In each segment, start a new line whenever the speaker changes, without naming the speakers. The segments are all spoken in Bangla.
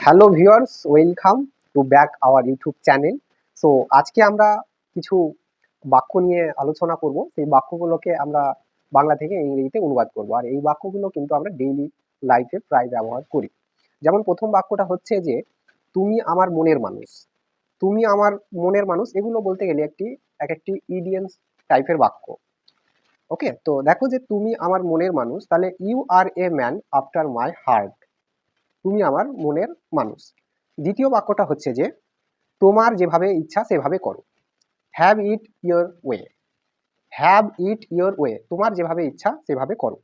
Hello viewers, welcome to back our YouTube channel. So আজকে আমরা কিছু বাক্য নিয়ে আলোচনা করব। সেই বাক্যগুলোকে আমরা বাংলা থেকে ইংরেজিতে অনুবাদ করব। আর এই বাক্যগুলো কিন্তু আমরা ডেইলি লাইফে প্রায় ব্যবহার করি। যেমন প্রথম বাক্যটা হচ্ছে যে, তুমি আমার মনের মানুষ। তুমি আমার মনের মানুষ, এগুলো বলতে গেলে এক একটি ইডিয়েন্স টাইপের বাক্য। ওকে, তো দেখো যে তুমি আমার মনের মানুষ, তাহলে you are a man after my heart. তুমি আমার মনের মানুষ। দ্বিতীয় বাক্যটা হচ্ছে যে, তোমার যেভাবে ইচ্ছা সেভাবে করো। Have it your way. Have it your way, তোমার যেভাবে ইচ্ছা সেভাবে করো।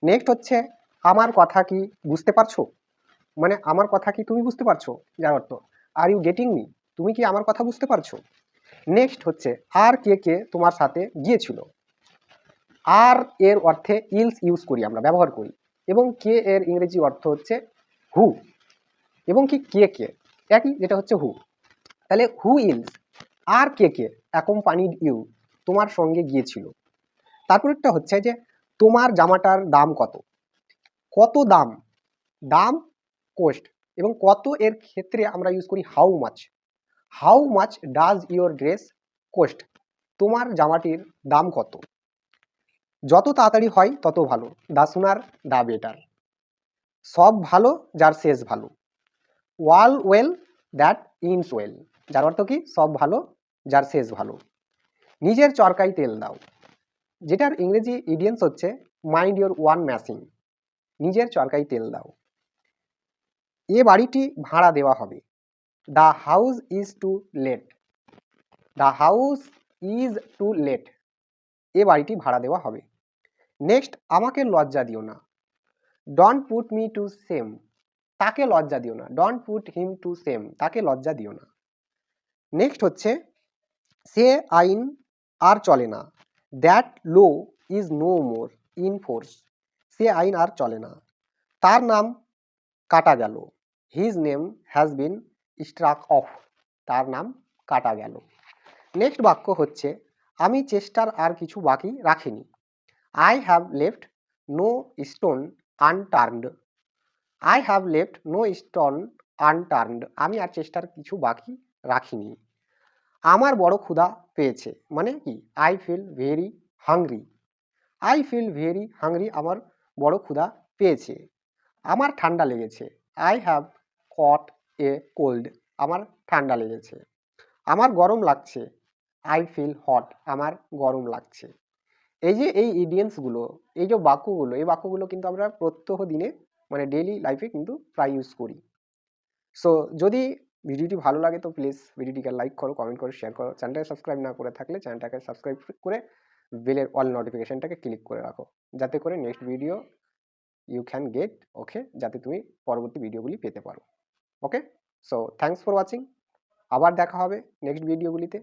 নেক্সট হচ্ছে, আমার কথা কি বুঝতে পারছো? মানে আমার কথা কি তুমি বুঝতে পারছো, যার অর্থ আর ইউ গেটিং মি, তুমি কি আমার কথা বুঝতে পারছো? নেক্সট হচ্ছে, আর কে কে তোমার সাথে গিয়েছিল। আর এর অর্থে ইলস ইউজ করি, আমরা ব্যবহার করি, এবং কে এর ইংরেজি অর্থ হচ্ছে হু, এবং কি কে কে একই, যেটা হচ্ছে হু। তাহলে হু ইলস, আর কে কে অ্যাকম্পানিড ইউ, তোমার সঙ্গে গিয়েছিল। তারপরেরটা হচ্ছে যে, তোমার জামাটার দাম কত। কত দাম, দাম কোস্ট, এবং কত এর ক্ষেত্রে আমরা ইউজ করি how much. How much does your dress cost, তোমার জামাটির দাম কত। যত তাড়াতাড়ি হয় তত ভালো, দা সুনার দা বেটার। সব ভালো যার শেষ ভালো। ওয়াল ওয়েল দ্যাট ইনস ওয়েল, যার অর্থ কি সব ভালো যার শেষ ভালো। নিজের চরকায় তেল দাও, যেটার ইংরেজি ইডিয়েন্স হচ্ছে মাইন্ড ইওর ওয়ান ম্যাশিং। নিজের চরকায় তেল দাও। এ বাড়িটি ভাড়া দেওয়া হবে। The house is to let. The house is to let, এ বাড়িটি ভাড়া দেওয়া হবে। নেক্সট, আমাকে লজ্জা দিও না। Don't put me to shame, তাকে লজ্জা দিও না। Don't put him to shame, তাকে লজ্জা দিও না। নেক্সট হচ্ছে, সে আইন আর চলে না। That law is no more in force, সে আইন আর চলে না। তার নাম কাটা গেল। His name has been struck off, তার নাম কাটা গেল। নেক্সট বাক্য হচ্ছে, আমি চেষ্টার আর কিছু বাকি রাখিনি। I have left no stone unturned. I have left no stone unturned, আমি আর চেষ্টার কিছু বাকি রাখিনি। আমার বড় ক্ষুধা পেয়েছে, মানে কি I feel very hungry. I feel very hungry, আমার বড় ক্ষুধা পেয়েছে। আমার ঠান্ডা লেগেছে। I have caught a cold, আমার ঠান্ডা লেগেছে। আমার গরম লাগছে। আই ফিল হট, আমার গরম লাগছে। এই যে এই ইডিয়েন্সগুলো, এই যে বাক্যগুলো, এই বাক্যগুলো কিন্তু আমরা প্রত্যহ দিনে মানে ডেইলি লাইফে কিন্তু প্রায় ইউজ করি। সো যদি ভিডিওটি ভালো লাগে তো প্লিজ ভিডিওটিকে লাইক করো, কমেন্ট করো, শেয়ার করো। চ্যানেলটাকে সাবস্ক্রাইব না করে থাকলে চ্যানেলটাকে সাবস্ক্রাইব করে বেলের অল নোটিফিকেশনটাকে ক্লিক করে রাখো, যাতে করে next video you can get, okay, যাতে তুমি পরবর্তী ভিডিওগুলি পেতে পারো। Okay, so thanks for watching. আবার দেখা হবে নেক্সট ভিডিওগুলিতে।